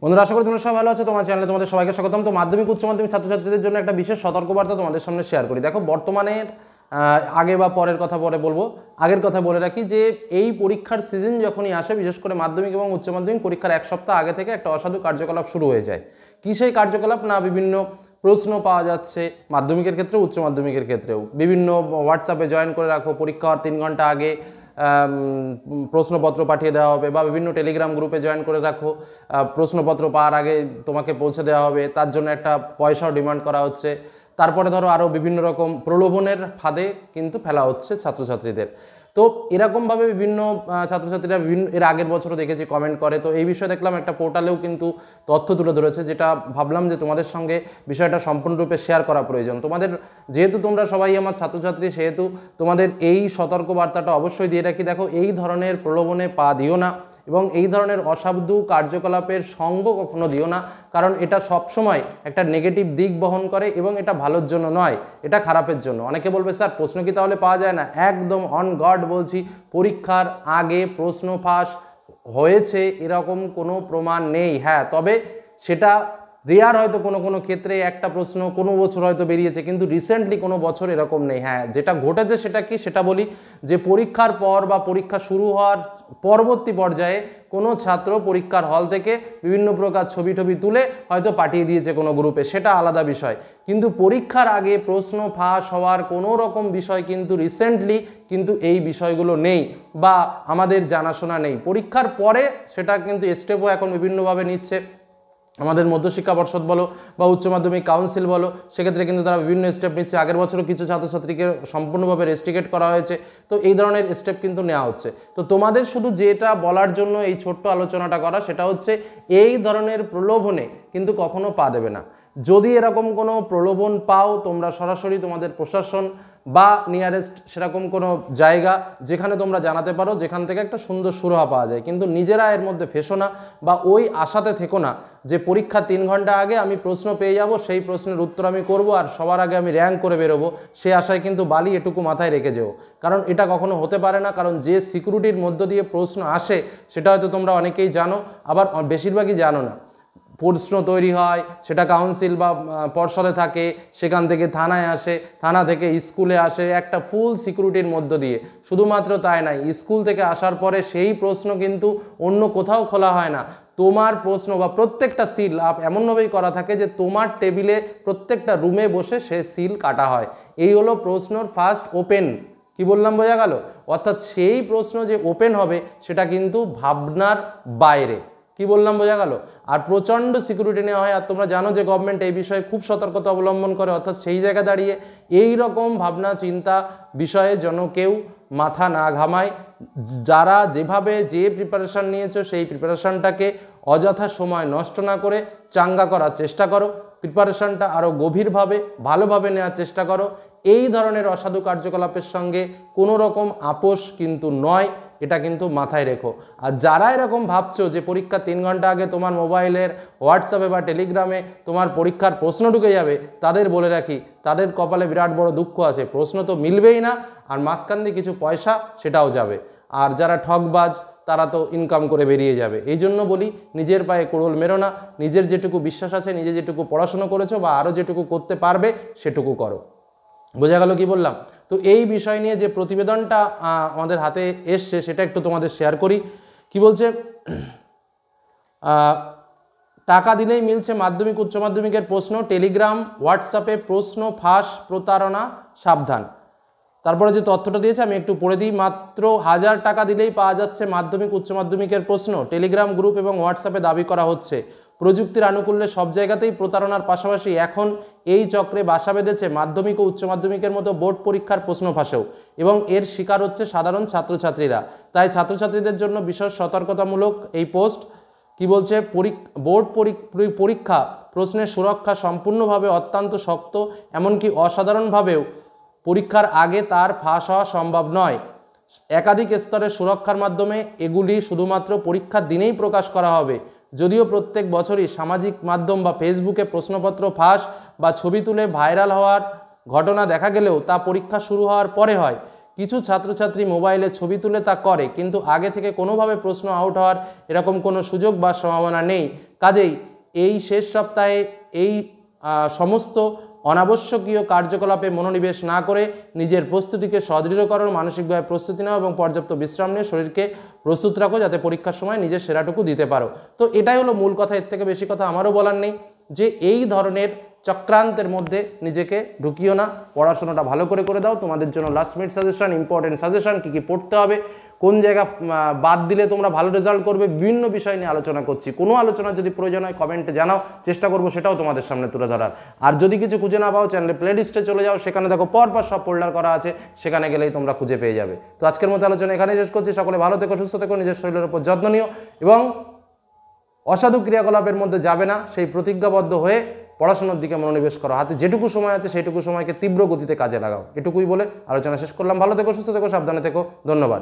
বন্ধুরা, আশা করি তোমরা সবাই ভালো আছো। তোমার চ্যানেলে তোমাদের সবাইকে স্বাগতম। তো মাধ্যমিক উচ্চ মাধ্যমিক ছাত্রছাত্রীদের জন্য একটা বিশেষ সতর্কবার্তা তোমাদের সামনে শেয়ার করি। দেখো, বর্তমানের আগে বা পরের কথা পরে বলবো, আগের কথা বলে রাখি যে এই পরীক্ষার সিজন যখনই আসে, বিশেষ করে মাধ্যমিক এবং উচ্চ মাধ্যমিক পরীক্ষার এক সপ্তাহ আগে থেকে একটা অসাধু কার্যকলাপ শুরু হয়ে যায়। কী সেই কার্যকলাপ? না, বিভিন্ন প্রশ্ন পাওয়া যাচ্ছে মাধ্যমিকের ক্ষেত্রেও উচ্চ মাধ্যমিকের ক্ষেত্রেও। বিভিন্ন হোয়াটসঅ্যাপে জয়েন করে রাখো, পরীক্ষা হওয়ার 3 ঘন্টা আগে প্রশ্নপত্র পাঠিয়ে দেওয়া হবে, বা বিভিন্ন টেলিগ্রাম গ্রুপে জয়েন করে রাখো, প্রশ্নপত্র পাওয়ার আগে তোমাকে পৌঁছে দেওয়া হবে, তার জন্য একটা পয়সাও ডিমান্ড করা হচ্ছে। তারপরে ধরো আরও বিভিন্ন রকম প্রলোভনের ফাঁদে কিন্তু ফেলা হচ্ছে ছাত্রছাত্রীদের। তো এরকমভাবে বিভিন্ন ছাত্রছাত্রীরা এর আগের বছরও দেখেছি কমেন্ট করে। তো এই বিষয়ে দেখলাম একটা পোর্টালেও কিন্তু তথ্য তুলে ধরেছে, যেটা ভাবলাম যে তোমাদের সঙ্গে বিষয়টা সম্পূর্ণরূপে শেয়ার করা প্রয়োজন। তোমাদের যেহেতু তোমরা সবাই আমার ছাত্রছাত্রী, সেহেতু তোমাদের এই সতর্কবার্তাটা অবশ্যই দিয়ে রাখি। দেখো, এই ধরনের প্রলোভনে পা দিও না এবং এই ধরনের অসাধু কার্যকলাপের সঙ্গ কখনো দিও না, কারণ এটা সবসময় একটা নেগেটিভ দিক বহন করে এবং এটা ভালোর জন্য নয়, এটা খারাপের জন্য। অনেকে বলবে, স্যার প্রশ্ন কি তাহলে পাওয়া যায় না? একদম অন গড বলছি, পরীক্ষার আগে প্রশ্ন ফাঁস হয়েছে এরকম কোনো প্রমাণ নেই। হ্যাঁ, তবে সেটা রেয়ার, হয়তো কোনো কোনো ক্ষেত্রে একটা প্রশ্ন কোনো বছর হয়তো বেরিয়েছে, কিন্তু রিসেন্টলি কোনো বছর এরকম নেই। হ্যাঁ, যেটা ঘটেছে সেটা কি, সেটা বলি যে পরীক্ষার পর বা পরীক্ষা শুরু হওয়ার পরবর্তী পর্যায়ে কোনো ছাত্র পরীক্ষার হল থেকে বিভিন্ন প্রকার ছবি তুলে হয়তো পাঠিয়ে দিয়েছে কোনো গ্রুপে, সেটা আলাদা বিষয়। কিন্তু পরীক্ষার আগে প্রশ্ন ফাঁস হওয়ার কোনো রকম বিষয় কিন্তু রিসেন্টলি কিন্তু এই বিষয়গুলো নেই বা আমাদের জানাশোনা নেই। পরীক্ষার পরে সেটা কিন্তু স্টেপও এখন বিভিন্নভাবে নিচ্ছে আমাদের মধ্যশিক্ষা পর্ষদ বলো বা উচ্চ মাধ্যমিক কাউন্সিল বলো, সেক্ষেত্রে কিন্তু তারা বিভিন্ন স্টেপ নিচ্ছে। আগের বছরও কিছু ছাত্রছাত্রীকে সম্পূর্ণভাবে রেস্ট্রিকেট করা হয়েছে। তো এই ধরনের স্টেপ কিন্তু নেওয়া হচ্ছে। তো তোমাদের শুধু যেটা বলার জন্য এই ছোট্ট আলোচনাটা করা, সেটা হচ্ছে এই ধরনের প্রলোভনে কিন্তু কখনো পা দেবে না। যদি এরকম কোনো প্রলোভন পাও, তোমরা সরাসরি তোমাদের প্রশাসন বা নিয়ারেস্ট সেরকম কোনো জায়গা যেখানে তোমরা জানাতে পারো, যেখান থেকে একটা সুন্দর সুরাহা পাওয়া যায়। কিন্তু নিজেরা এর মধ্যে ফেসো না বা ওই আশাতে থেকো না যে পরীক্ষা 3 ঘন্টা আগে আমি প্রশ্ন পেয়ে যাব, সেই প্রশ্নের উত্তর আমি করব আর সবার আগে আমি র্যাঙ্ক করে বেরোবো। সে আশায় কিন্তু বালি এটুকু মাথায় রেখে যেও, কারণ এটা কখনো হতে পারে না। কারণ যে সিকিউরিটির মধ্য দিয়ে প্রশ্ন আসে সেটা হয়তো তোমরা অনেকেই জানো, আবার বেশিরভাগই জানো না। প্রশ্ন তৈরি হয়, সেটা কাউন্সিল বা পর্ষদে থাকে, সেখান থেকে থানায় আসে, থানা থেকে স্কুলে আসে, একটা ফুল সিকিউরিটির মধ্য দিয়ে। শুধুমাত্র তাই নয়, স্কুল থেকে আসার পরে সেই প্রশ্ন কিন্তু অন্য কোথাও খোলা হয় না। তোমার প্রশ্ন বা প্রত্যেকটা সিল এমনভাবেই করা থাকে যে তোমার টেবিলে প্রত্যেকটা রুমে বসে সে সিল কাটা হয়। এই হলো প্রশ্নর ফার্স্ট ওপেন। কি বললাম, বোঝা গেল? অর্থাৎ সেই প্রশ্ন যে ওপেন হবে সেটা কিন্তু ভাবনার বাইরে। কি বললাম, বোঝা গেল? আর প্রচণ্ড সিকিউরিটি নেওয়া হয়। আর তোমরা জানো যে গভর্নমেন্ট এই বিষয়ে খুব সতর্কতা অবলম্বন করে। অর্থাৎ সেই জায়গা দাঁড়িয়ে এই রকম ভাবনা চিন্তা বিষয়ে যেন কেউ মাথা না ঘামায়। যারা যেভাবে যে প্রিপারেশান নিয়েছো, সেই প্রিপারেশানটাকে অযথা সময় নষ্ট না করে চাঙ্গা করার চেষ্টা করো। প্রিপারেশানটা আরও গভীরভাবে ভালোভাবে নেওয়ার চেষ্টা করো। এই ধরনের অসাধু কার্যকলাপের সঙ্গে কোনো রকম আপোষ কিন্তু নয়, এটা কিন্তু মাথায় রেখো। আর যারা এরকম ভাবছো যে পরীক্ষা 3 ঘন্টা আগে তোমার মোবাইলের হোয়াটসঅ্যাপে বা টেলিগ্রামে তোমার পরীক্ষার প্রশ্ন ঢুকে যাবে, তাদের বলে রাখি, তাদের কপালে বিরাট বড় দুঃখ আছে। প্রশ্ন তো মিলবেই না, আর মাঝখান দিয়ে কিছু পয়সা সেটাও যাবে। আর যারা ঠকবাজ, তারা তো ইনকাম করে বেরিয়ে যাবে। এই জন্য বলি, নিজের পায়ে কোড়ল মেরো না। নিজের যেটুকু বিশ্বাস আছে, নিজে যেটুকু পড়াশুনো করেছো বা আরও যেটুকু করতে পারবে সেটুকু করো। বোঝা গেল কি বললাম? তো এই বিষয় নিয়ে যে প্রতিবেদনটা আমাদের হাতে এসছে সেটা একটু তোমাদের শেয়ার করি। কি বলছে? টাকা দিলেই মিলছে মাধ্যমিক উচ্চ মাধ্যমিকের প্রশ্ন, টেলিগ্রাম হোয়াটসঅ্যাপে প্রশ্ন ফাঁস, প্রতারণা সাবধান। তারপরে যে তথ্যটা দিয়েছে আমি একটু পড়ে দিই। মাত্র 1000 টাকা দিলেই পাওয়া যাচ্ছে মাধ্যমিক উচ্চ মাধ্যমিকের প্রশ্ন, টেলিগ্রাম গ্রুপ এবং হোয়াটসঅ্যাপে দাবি করা হচ্ছে। প্রযুক্তির আনুকূল্যে সব জায়গাতেই প্রতারণার পাশাপাশি এখন এই চক্রে বাসা বেঁধেছে মাধ্যমিক ও উচ্চ মাধ্যমিকের মতো বোর্ড পরীক্ষার প্রশ্ন ফাঁসেও, এবং এর শিকার হচ্ছে সাধারণ ছাত্রছাত্রীরা। তাই ছাত্রছাত্রীদের জন্য বিশেষ সতর্কতামূলক এই পোস্ট। কি বলছে? বোর্ড পরীক্ষা প্রশ্নের সুরক্ষা সম্পূর্ণভাবে অত্যন্ত শক্ত, এমনকি অসাধারণভাবেও পরীক্ষার আগে তার ফাঁস হওয়া সম্ভব নয়। একাধিক স্তরের সুরক্ষার মাধ্যমে এগুলি শুধুমাত্র পরীক্ষার দিনেই প্রকাশ করা হবে। যদিও প্রত্যেক বছরই সামাজিক মাধ্যম বা ফেসবুকে প্রশ্নপত্র ফাঁস বা ছবি তুলে ভাইরাল হওয়ার ঘটনা দেখা গেলেও তা পরীক্ষা শুরু হওয়ার পরে হয়। কিছু ছাত্রছাত্রী মোবাইলে ছবি তুলে তা করে, কিন্তু আগে থেকে কোনোভাবে প্রশ্ন আউট হওয়ার এরকম কোনো সুযোগ বা সম্ভাবনা নেই। কাজেই এই শেষ সপ্তাহে এই সমস্ত অনাবশ্যকীয় কার্যকলাপে মনোনিবেশ না করে নিজের প্রস্তুতিকে সদৃঢ় করো, মানসিকভাবে প্রস্তুতি নাও এবং পর্যাপ্ত বিশ্রাম নিয়ে শরীরকে প্রস্তুত রাখো যাতে পরীক্ষার সময় নিজের সেরাটুকু দিতে পারো। তো এটাই হলো মূল কথা, এর থেকে বেশি কথা আমারও বলার নেই। যে এই ধরনের চক্রান্তের মধ্যে নিজেকে ঢুকিও না, পড়াশোনাটা ভালো করে দাও। তোমাদের জন্য last minute suggestion, important suggestion, কী কী পড়তে হবে, কোন জায়গা বাদ দিলে তোমরা ভালো রেজাল্ট করবে, বিভিন্ন বিষয় নিয়ে আলোচনা করছি। কোনো আলোচনা যদি প্রয়োজন হয় কমেন্টে জানাও, চেষ্টা করবো সেটাও তোমাদের সামনে তুলে ধরার। আর যদি কিছু খুঁজে না পাও চ্যানেলে প্লেলিস্টে চলে যাও, সেখানে দেখো পরপর সব ফোল্ডার করা আছে, সেখানে গেলেই তোমরা খুঁজে পেয়ে যাবে। তো আজকের মতো আলোচনা এখানেই শেষ করছি। সকলে ভালো থেকো, সুস্থ থেকো, নিজের শরীরের উপর যত্ন নিও এবং অসাধু ক্রিয়াকলাপের মধ্যে যাবে না সেই প্রতিজ্ঞাবদ্ধ হয়ে পড়াশোনার দিকে মনোনিবেশ করো। হাতে যেটুকু সময় আছে সেইটুকু সময়কে তীব্র গতিতে কাজে লাগাও। এটুকুই বলে আলোচনা শেষ করলাম। ভালো থেকো, সুস্থ থেকো, সাবধানে থেকো। ধন্যবাদ।